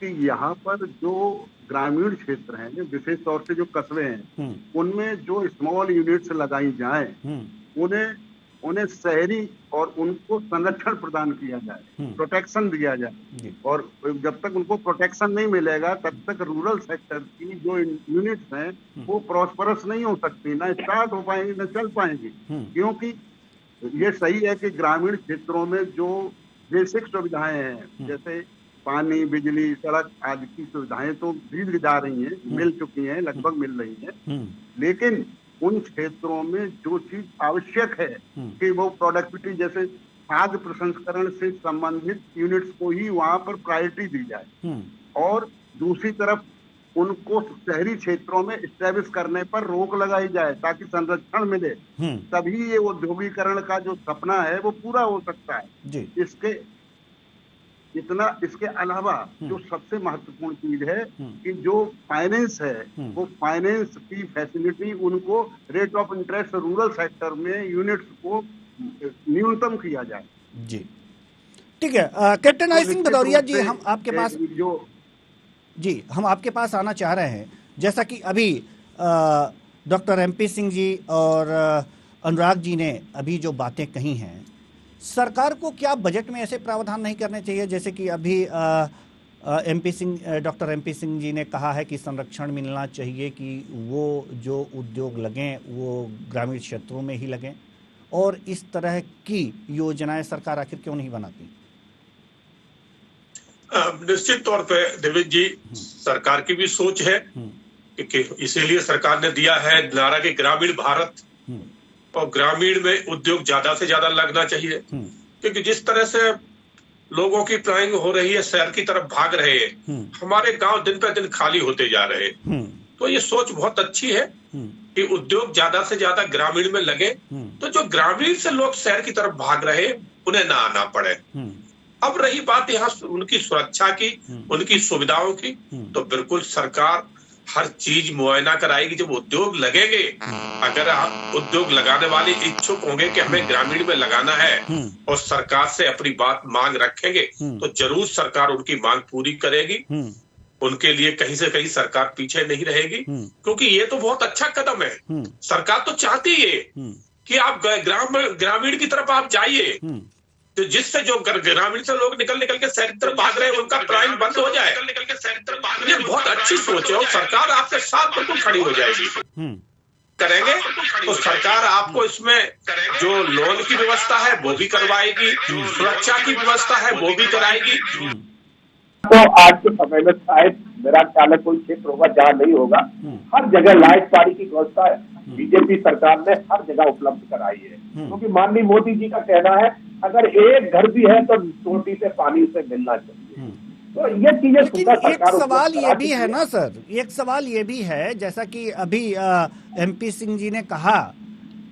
कि यहाँ पर जो ग्रामीण क्षेत्र हैं, विशेष तौर से जो कस्बे हैं, उनमें जो स्मॉल यूनिट्स लगाई जाए, उन्हें शहरी और उनको संरक्षण प्रदान किया जाए, प्रोटेक्शन दिया जाए। और जब तक उनको प्रोटेक्शन नहीं मिलेगा तब तक रूरल सेक्टर की जो यूनिट्स हैं वो प्रॉस्परस नहीं हो सकती, ना स्टार्ट हो पाएंगी, ना चल पाएंगी। क्योंकि ये सही है कि ग्रामीण क्षेत्रों में जो बेसिक सुविधाएं हैं, जैसे पानी, बिजली, सड़क आदि की सुविधाएं तो दी जा रही हैं, मिल चुकी हैं, लगभग मिल रही हैं, लेकिन उन क्षेत्रों में जो चीज आवश्यक है कि वो प्रोडक्टिविटी, जैसे खाद्य प्रसंस्करण से संबंधित यूनिट्स को ही वहां पर प्रायोरिटी दी जाए और दूसरी तरफ उनको शहरी क्षेत्रों में एस्टैब्लिश करने पर रोक लगाई जाए ताकि संरक्षण मिले, तभी ये औद्योगिकरण का जो सपना है वो पूरा हो सकता है। इसके अलावा जो सबसे महत्वपूर्ण चीज है कि जो फाइनेंस है, वो फाइनेंस की फैसिलिटी उनको rate of interest rural sector में यूनिट्स को न्यूनतम किया जाए। जी, ठीक है। कैप्टन आई सिंह भदौरिया जी, हम आपके पास आना चाह रहे हैं। जैसा कि अभी डॉक्टर एमपी सिंह जी और अनुराग जी ने अभी जो बातें कही हैं, सरकार को क्या बजट में ऐसे प्रावधान नहीं करने चाहिए, जैसे कि अभी डॉक्टर एमपी सिंह जी ने कहा है कि संरक्षण मिलना चाहिए, कि वो जो उद्योग लगें वो ग्रामीण क्षेत्रों में ही लगें, और इस तरह की योजनाएं सरकार आखिर क्यों नहीं बनाती? निश्चित तौर पे देवेंद्र जी, सरकार की भी सोच है कि इसीलिए सरकार ने दिया है नारा कि ग्रामीण भारत, और ग्रामीण में उद्योग ज्यादा से ज्यादा लगना चाहिए, क्योंकि जिस तरह से लोगों की प्लानिंग हो रही है, शहर की तरफ भाग रहे हैं, हमारे गांव दिन पे दिन खाली होते जा रहे हैं। तो ये सोच बहुत अच्छी है कि उद्योग ज्यादा से ज्यादा ग्रामीण में लगे, तो जो ग्रामीण से लोग शहर की तरफ भाग रहे उन्हें ना आना पड़े। अब रही बात यहाँ उनकी सुरक्षा की, उनकी सुविधाओं की, तो बिल्कुल सरकार हर चीज मुआयना कराएगी। जब उद्योग लगेंगे, अगर आप उद्योग लगाने वाले इच्छुक होंगे कि हमें ग्रामीण में लगाना है और सरकार से अपनी बात मांग रखेंगे, तो जरूर सरकार उनकी मांग पूरी करेगी। उनके लिए कहीं से कहीं सरकार पीछे नहीं रहेगी, क्योंकि ये तो बहुत अच्छा कदम है। सरकार तो चाहती है कि आप ग्रामीण की तरफ आप जाइए, तो जिससे जो ग्रामीण से लोग निकल के शहर की तरफ भाग रहे हैं उनका पलायन बंद हो जाए। ये बहुत अच्छी सोच है और सरकार आपके साथ बिल्कुल खड़ी हो जाएगी। करेंगे तो सरकार आपको इसमें जो लोन की व्यवस्था है वो भी करवाएगी, सुरक्षा की व्यवस्था है वो भी कराएगी। तो आज के समय में शायद मेरा ख्याल है कोई क्षेत्र होगा जहाँ नहीं होगा। हर जगह लाइट पानी की व्यवस्था बीजेपी सरकार ने हर जगह उपलब्ध कराई है, क्योंकि माननीय मोदी जी का कहना है अगर एक घर भी है तो टोटी से पानी उसे मिलना चाहिए। तो ये चीजें एक सवाल ये भी है ना सर, एक सवाल ये भी है, जैसा कि अभी MP सिंह जी ने कहा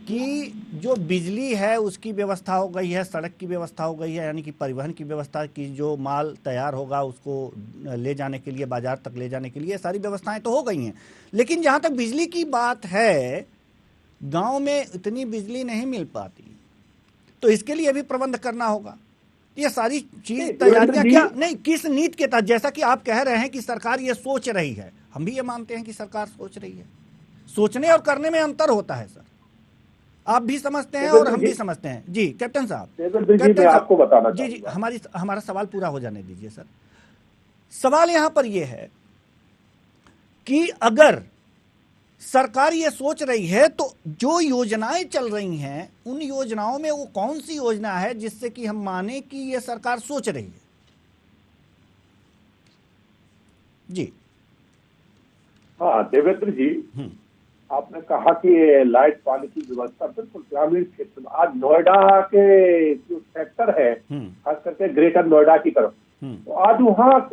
कि जो बिजली है उसकी व्यवस्था हो गई है, सड़क की व्यवस्था हो गई है, यानी कि परिवहन की व्यवस्था की, जो माल तैयार होगा उसको ले जाने के लिए, बाजार तक ले जाने के लिए सारी व्यवस्थाएं तो हो गई हैं। लेकिन जहां तक बिजली की बात है, गांव में इतनी बिजली नहीं मिल पाती, तो इसके लिए भी प्रबंध करना होगा। ये सारी चीज तैयारियां क्या नहीं, किस नीति के तहत, जैसा कि आप कह रहे हैं कि सरकार ये सोच रही है, हम भी ये मानते हैं कि सरकार सोच रही है। सोचने और करने में अंतर होता है सर, आप भी समझते हैं और हम भी समझते हैं। जी कैप्टन साहब, मैं आपको बताना जी हमारा सवाल पूरा हो जाने दीजिए सर। सवाल यहां पर यह है कि अगर सरकार ये सोच रही है तो जो योजनाएं चल रही हैं उन योजनाओं में वो कौन सी योजना है जिससे कि हम माने कि ये सरकार सोच रही है? जी हाँ देवेंद्र जी, आपने कहा कि लाइट पानी की व्यवस्था बिल्कुल ग्रामीण क्षेत्र में, आज नोएडा के जो सेक्टर है खास करके ग्रेटर नोएडा की तरफ, तो आज वहाँ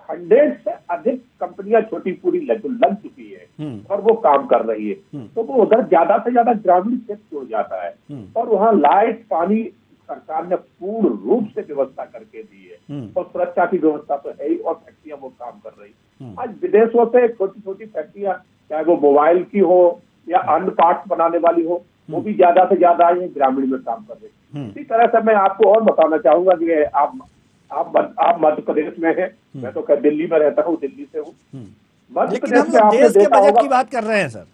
100 से अधिक कंपनियां छोटी पूरी लग चुकी है और वो काम कर रही है। तो वो उधर ज्यादा से ज्यादा ग्रामीण क्षेत्र हो जाता है और वहाँ लाइट पानी सरकार ने पूर्ण रूप से व्यवस्था करके दी है और सुरक्षा की व्यवस्था तो है ही और फैक्ट्रियां वो काम कर रही। आज विदेशों से छोटी छोटी फैक्ट्रियां, चाहे वो मोबाइल की हो या अन्य पार्ट्स बनाने वाली हो, वो भी ज्यादा से ज्यादा ये ग्रामीण में काम कर रही। इसी तरह से मैं आपको और बताना चाहूंगा कि आप मध्य प्रदेश में हैं, मैं तो दिल्ली में रहता हूँ, दिल्ली से हूँ। मध्य प्रदेश में आपने देखा होगा, की बात कर रहे हैं सर।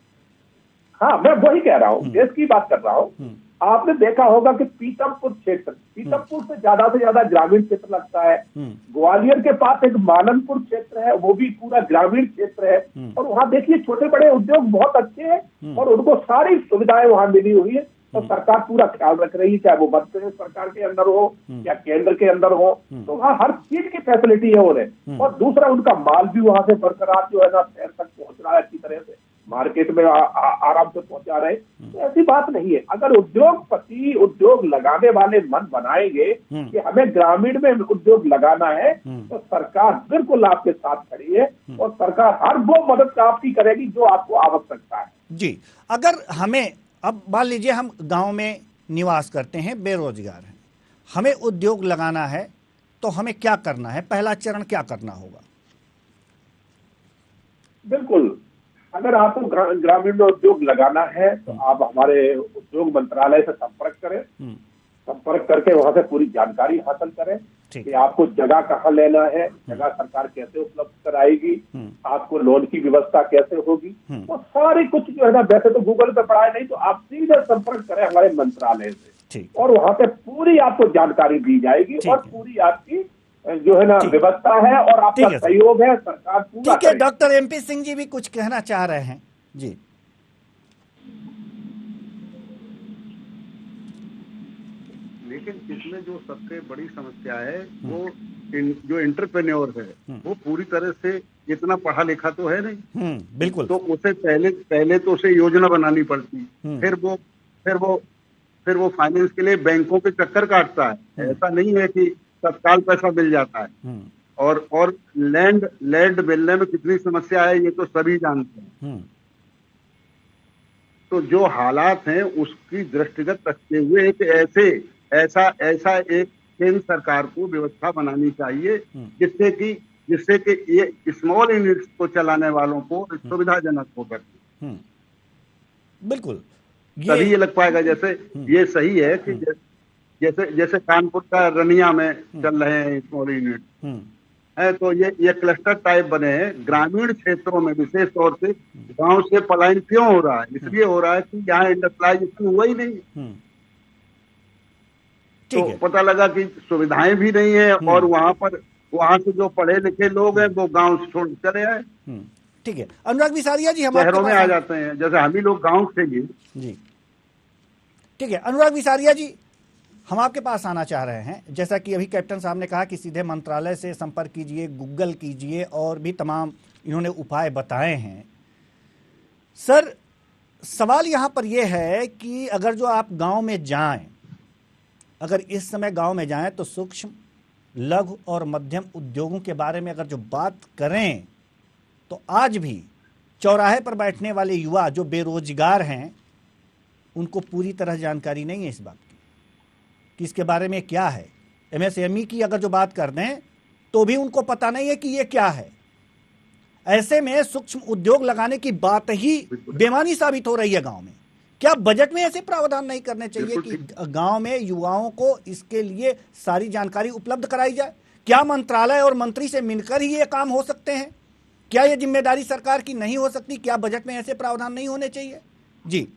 हाँ मैं वही कह रहा हूँ, देश की बात कर रहा हूँ। आपने देखा होगा कि पीतमपुर से ज्यादा ग्रामीण क्षेत्र लगता है। ग्वालियर के पास एक माननपुर क्षेत्र है, वो भी पूरा ग्रामीण क्षेत्र है और वहाँ देखिए छोटे बड़े उद्योग बहुत अच्छे हैं और उनको सारी सुविधाएं वहाँ मिली हुई है और सरकार पूरा ख्याल रख रही है, चाहे वो मध्य प्रदेश सरकार के अंदर हो या केंद्र के अंदर हो, तो वहाँ हर चीज की फैसिलिटी है उन्हें। और दूसरा, उनका माल भी वहाँ से बरकरार जो है ना शहर तक पहुंच रहा है, अच्छी तरह से मार्केट में आराम से पहुंचा रहे। तो ऐसी बात नहीं है। अगर उद्योगपति उद्योग लगाने वाले मन बनाएंगे कि हमें ग्रामीण में उद्योग लगाना है, तो सरकार बिल्कुल आपके साथ खड़ी है और सरकार हर वो मदद आपकी करेगी जो आपको आवश्यकता है। जी, अगर हमें, अब मान लीजिए हम गांव में निवास करते हैं, बेरोजगार हैं, हमें उद्योग लगाना है, तो हमें क्या करना है? पहला चरण क्या करना होगा? बिल्कुल, अगर आपको ग्रामीण में उद्योग लगाना है तो आप हमारे उद्योग मंत्रालय से संपर्क करें। संपर्क करके वहां से पूरी जानकारी हासिल करें कि आपको जगह कहाँ लेना है, जगह सरकार कैसे उपलब्ध कराएगी, आपको लोन की व्यवस्था कैसे होगी, वो सारी कुछ जो है ना, वैसे तो गूगल पे पढ़ा है नहीं, तो आप सीधे संपर्क करें हमारे मंत्रालय से और वहां पे पूरी आपको जानकारी दी जाएगी और पूरी आपकी जो है ना व्यवस्था है और आपका सहयोग है, सरकार पूरा। ठीक है, डॉक्टर MP सिंह जी भी कुछ कहना चाह रहे हैं। जी, लेकिन इसमें जो सबसे बड़ी समस्या है वो जो एंटरप्रेन्योर है वो पूरी तरह से इतना पढ़ा लिखा तो है नहीं। बिल्कुल। तो उसे पहले तो उसे योजना बनानी पड़ती, फिर वो फाइनेंस के लिए बैंकों के चक्कर काटता है। ऐसा नहीं है कि तत्काल पैसा मिल जाता है। और लैंड मिलने में कितनी समस्या है ये तो सभी जानते हैं। तो जो हालात हैं उसकी दृष्टिगत रखते हुए एक ऐसा एक केंद्र सरकार को व्यवस्था बनानी चाहिए जिससे कि ये स्मॉल यूनिट्स को चलाने वालों को सुविधाजनक हो सके। बिल्कुल, तभी ये लग पाएगा। जैसे ये सही है कि जैसे कानपुर का रनिया में चल रहे हैं स्मॉल यूनिट, है तो ये क्लस्टर टाइप बने हैं। ग्रामीण क्षेत्रों में विशेष तौर से गांव से पलायन क्यों हो रहा है? इसलिए हो रहा है कि यहाँ इंडस्ट्रियलाइजेशन हुआ ही नहीं। तो पता लगा कि सुविधाएं भी नहीं है और वहां से जो पढ़े लिखे लोग हैं वो गांव से छोड़ चले आए। ठीक है अनुराग विसारिया जी, हम शहरों में आ जाते हैं, जैसे हम ही लोग गांव से जी। ठीक है अनुराग विसारिया जी, हम आपके पास आना चाह रहे हैं। जैसा कि अभी कैप्टन साहब ने कहा कि सीधे मंत्रालय से संपर्क कीजिए, गूगल कीजिए, और भी तमाम इन्होंने उपाय बताए हैं। सर सवाल यहाँ पर यह है कि अगर जो आप गांव में जाएं, अगर इस समय गांव में जाएं तो सूक्ष्म लघु और मध्यम उद्योगों के बारे में अगर जो बात करें तो आज भी चौराहे पर बैठने वाले युवा जो बेरोजगार हैं उनको पूरी तरह जानकारी नहीं है इस बात की कि इसके बारे में क्या है। एमएसएमई की अगर जो बात कर दें तो भी उनको पता नहीं है कि ये क्या है। ऐसे में सूक्ष्म उद्योग लगाने की बात ही बेमानी साबित हो रही है गांव में। क्या बजट में ऐसे प्रावधान नहीं करने चाहिए कि गांव में युवाओं को इसके लिए सारी जानकारी उपलब्ध कराई जाए? क्या मंत्रालय और मंत्री से मिलकर ही ये काम हो सकते हैं? क्या ये जिम्मेदारी सरकार की नहीं हो सकती? क्या बजट में ऐसे प्रावधान नहीं होने चाहिए? जी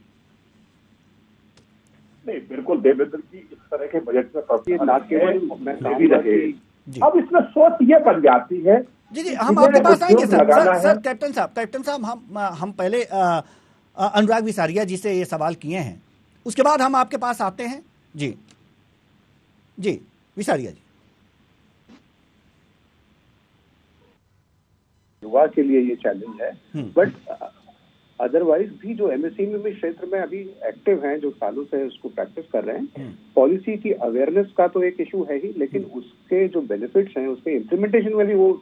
नहीं, बिल्कुल देवेंद्र जी, इस तरह के बजट में ना केवल भी रहे। अब इसमें सोच ये बन जाती है। जी हम आपके पास आएंगे सर कैप्टन साहब हम पहले अनुराग विसारिया जी से ये सवाल किए हैं, उसके बाद हम आपके पास आते हैं। जी विसारिया जी। युवा के लिए ये चैलेंज है, बट अदरवाइज भी जो एमएसएमई में क्षेत्र में अभी एक्टिव हैं, जो सालों से उसको प्रैक्टिस कर रहे हैं, पॉलिसी की अवेयरनेस का तो एक इशू है ही, लेकिन उसके जो बेनिफिट्स हैं उसके इम्प्लीमेंटेशन में भी वो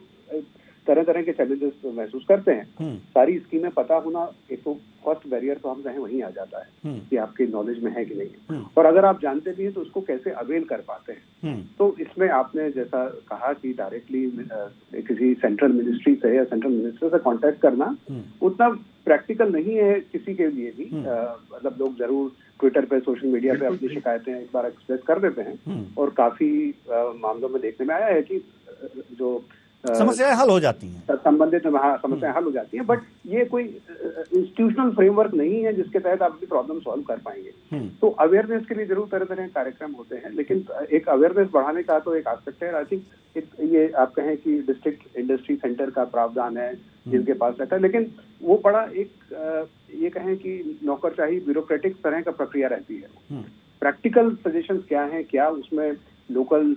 तरह तरह के चैलेंजेस महसूस करते हैं। सारी स्कीमें पता होना एक तो फर्स्ट बैरियर तो हम कहें वहीं आ जाता है कि आपके नॉलेज में है कि नहीं, और अगर आप जानते भी हैं तो उसको कैसे अवेल कर पाते हैं। तो इसमें आपने जैसा कहा कि डायरेक्टली किसी सेंट्रल मिनिस्ट्री से या सेंट्रल मिनिस्टर से कांटेक्ट करना उतना प्रैक्टिकल नहीं है किसी के लिए भी। मतलब लोग जरूर ट्विटर पे, सोशल मीडिया पे अपनी शिकायतें एक बार एक्सप्रेस कर देते हैं और काफी मामलों में देखने में आया है कि जो समस्याएं हल हो जाती हैं, संबंधित समस्याएं हल हो जाती हैं, बट ये कोई इंस्टीट्यूशनल फ्रेमवर्क नहीं है जिसके तहत आप अपनी प्रॉब्लम सॉल्व कर पाएंगे। तो अवेयरनेस के लिए जरूर तरह तरह के कार्यक्रम होते हैं, लेकिन एक अवेयरनेस बढ़ाने का तो एक एस्पेक्ट है। आई थिंक ये आप कहें कि डिस्ट्रिक्ट इंडस्ट्री सेंटर का प्रावधान है जिनके पास रहता है, लेकिन वो बड़ा एक ये कहें कि नौकरशाही ब्यूरोक्रेटिक तरह का प्रक्रिया रहती है। प्रैक्टिकल सजेशंस क्या हैं, क्या उसमें लोकल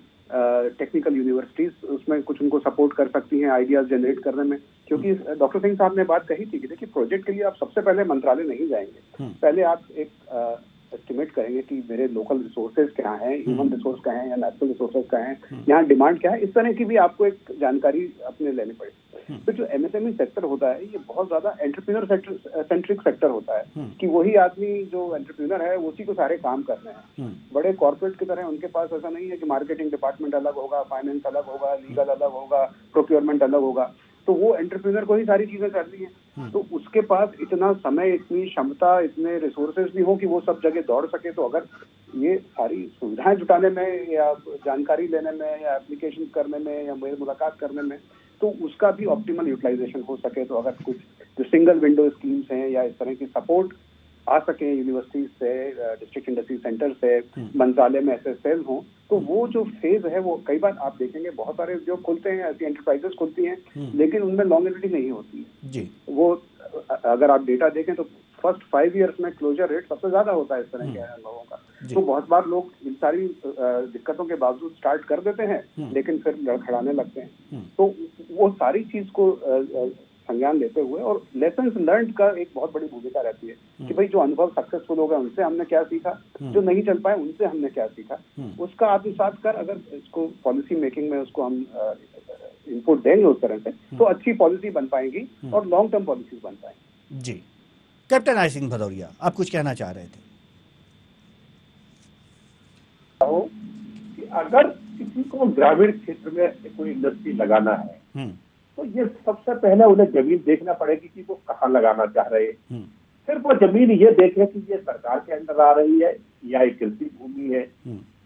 टेक्निकल यूनिवर्सिटीज उसमें कुछ उनको सपोर्ट कर सकती हैं आइडियाज जनरेट करने में, क्योंकि डॉक्टर सिंह साहब ने बात कही थी कि देखिए प्रोजेक्ट के लिए आप सबसे पहले मंत्रालय नहीं जाएंगे, पहले आप एक एस्टिमेट करेंगे कि मेरे लोकल रिसोर्सेज क्या हैं, ह्यूमन रिसोर्स क्या है या नेचुरल रिसोर्सेज क्या है, यहाँ डिमांड क्या है, इस तरह की भी आपको एक जानकारी अपने लेनी पड़ेगी। तो जो एमएसएमई सेक्टर होता है ये बहुत ज्यादा एंटरप्रेन्योर सेंट्रिक सेक्टर होता है कि वही आदमी जो एंटरप्रेन्योर है उसी को सारे काम करने हैं। बड़े कॉर्पोरेट की तरह उनके पास ऐसा नहीं है कि मार्केटिंग डिपार्टमेंट अलग होगा, फाइनेंस अलग होगा, लीगल अलग होगा, प्रोक्योरमेंट अलग होगा, तो वो एंटरप्रेन्योर को ही सारी चीजें करनी है। तो उसके पास इतना समय, इतनी क्षमता, इतने रिसोर्सेज भी हो कि वो सब जगह दौड़ सके। तो अगर ये सारी सुविधाएं जुटाने में या जानकारी लेने में या एप्लीकेशन करने में या मेल मुलाकात करने में तो उसका भी ऑप्टिमल यूटिलाइजेशन हो सके, तो अगर कुछ जो सिंगल विंडो स्कीम्स हैं या इस तरह की सपोर्ट आ सके यूनिवर्सिटीज से, डिस्ट्रिक्ट इंडस्ट्री सेंटर से, मंत्रालय में ऐसे सेल हों, तो वो जो फेज है वो कई बार आप देखेंगे बहुत सारे उद्योग खुलते हैं, ऐसी एंटरप्राइजेस खुलती हैं, लेकिन उनमें लॉन्गेविटी नहीं होती है जी। वो अगर आप डेटा देखें तो फर्स्ट 5 ईयर्स में क्लोजर रेट सबसे ज्यादा होता है इस तरह के अनुभवों का। तो बहुत बार लोग इन सारी दिक्कतों के बावजूद स्टार्ट कर देते हैं लेकिन फिर लड़खड़ाने लगते हैं। तो वो सारी चीज को संज्ञान लेते हुए और लेसन्स लर्न का एक बहुत बड़ी भूमिका रहती है कि भाई जो अनुभव सक्सेसफुल हो गया उनसे हमने क्या सीखा, जो नहीं चल पाए उनसे हमने क्या सीखा, उसका आत्मसात कर अगर इसको पॉलिसी मेकिंग में उसको हम इनपुट देंगे उस तरह से तो अच्छी पॉलिसी बन पाएंगी और लॉन्ग टर्म पॉलिसी बन पाएंगी। जी कैप्टन आई सिंह भदौरिया, आप कुछ कहना चाह रहे थे? अगर किसी को ग्रामीण क्षेत्र में कोई इंडस्ट्री लगाना है तो ये सबसे पहले उन्हें जमीन देखना पड़ेगी कि वो कहाँ लगाना चाह रहे हैं। फिर वो जमीन ये देखे कि ये सरकार के अंदर आ रही है या एक कृषि भूमि है,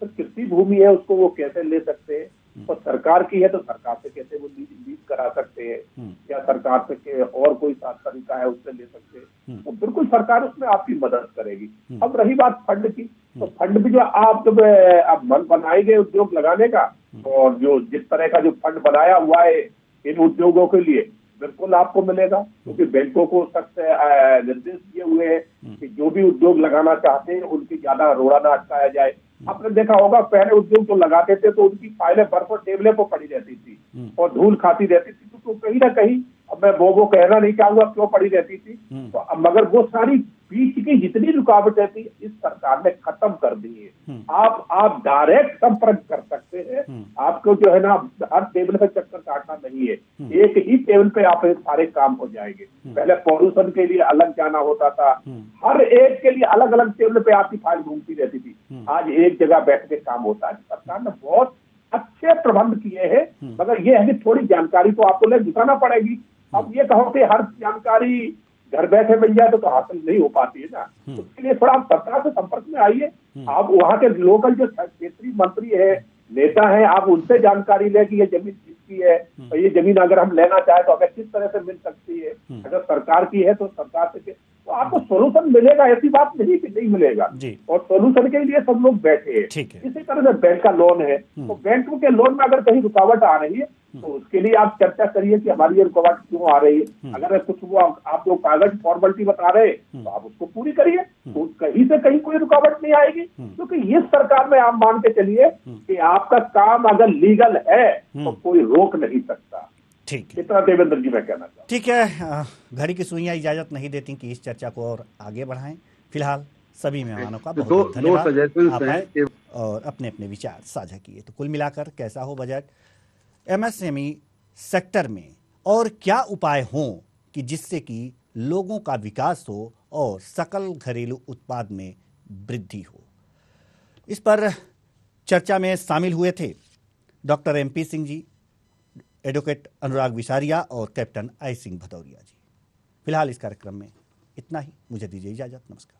तो कृषि भूमि है उसको वो कैसे ले सकते हैं तो सरकार की है तो सरकार से कैसे वो लीज करा सकते हैं, या सरकार से और कोई साथ तरीका है उससे ले सकते हैं, तो बिल्कुल सरकार उसमें आपकी मदद करेगी। अब रही बात फंड की, तो फंड भी जो आप जब अब मन बनाए गए उद्योग लगाने का, और जो जिस तरह का जो फंड बनाया हुआ है इन उद्योगों के लिए, बिल्कुल आपको मिलेगा, क्योंकि बैंकों को सख्त निर्देश दिए हुए हैं कि जो भी उद्योग लगाना चाहते हैं उनकी ज्यादा रोड़ा ना अटकाया जाए। आपने देखा होगा पहले उद्योग जो लगाते थे तो उनकी फाइलें बर्फ और टेबलें पर पड़ी रहती थी और धूल खाती रहती थी, तो कहीं ना कहीं, अब मैं वो कहना नहीं चाहूंगा क्यों पड़ी रहती थी, तो मगर वो सारी बीच की जितनी रुकावटें थी इस सरकार ने खत्म कर दी है। आप डायरेक्ट संपर्क कर सकते हैं, आपको जो है ना हर टेबल पे चक्कर काटना नहीं है, एक ही टेबल पे आप सारे काम हो जाएंगे। पहले पॉल्यूशन के लिए अलग जाना होता था, हर एक के लिए अलग अलग टेबल पे आपकी फाइल घूमती रहती थी, आज एक जगह बैठ के काम होता है। सरकार ने बहुत अच्छे प्रबंध किए हैं, मगर ये है कि थोड़ी जानकारी तो आपको ले जुटाना पड़ेगी। अब ये कहो कि हर जानकारी घर बैठे मिल जाए तो हासिल नहीं हो पाती है ना, उसके लिए थोड़ा आप सरकार से संपर्क में आइए, आप वहाँ के लोकल जो क्षेत्रीय मंत्री है, नेता है, आप उनसे जानकारी लें कि ये जमीन किसकी है, और ये जमीन अगर हम लेना चाहे तो हमें किस तरह से मिल सकती है, अगर सरकार की है तो सरकार से, तो आपको सोल्यूशन मिलेगा, ऐसी बात नहीं कि नहीं मिलेगा। और सोल्यूशन के लिए सब लोग बैठे हैं। इसी तरह से बैंक का लोन है, तो बैंक के लोन में अगर कहीं रुकावट आ रही है तो उसके लिए आप चर्चा करिए कि हमारी ये रुकावट क्यों आ रही है। अगर कुछ वो आप लोग कागज फॉर्मेलिटी बता रहे हैं तो आप उसको पूरी करिए, तो कहीं से कहीं कोई रुकावट नहीं आएगी, क्योंकि इस सरकार में आप मान के चलिए कि आपका काम अगर लीगल है तो कोई रोक नहीं सकता। ठीक है, इतना देवेंद्र जी मैं कहना चाहता हूँ। ठीक है, घड़ी की सुइयां इजाजत नहीं देती कि इस चर्चा को और आगे बढ़ाएं। फिलहाल सभी मेहमानों का बहुत बहुत धन्यवाद, और अपने अपने विचार साझा किए। तो कुल मिलाकर कैसा हो बजट, एमएसएमई सेक्टर में और क्या उपाय हों कि जिससे कि लोगों का विकास हो और सकल घरेलू उत्पाद में वृद्धि हो। इस पर चर्चा में शामिल हुए थे doctor MP Singh ji, advocate अनुराग विसारिया और कैप्टन आई सिंह भदौरिया जी। फिलहाल इस कार्यक्रम में इतना ही, मुझे दीजिए इजाजत, नमस्कार।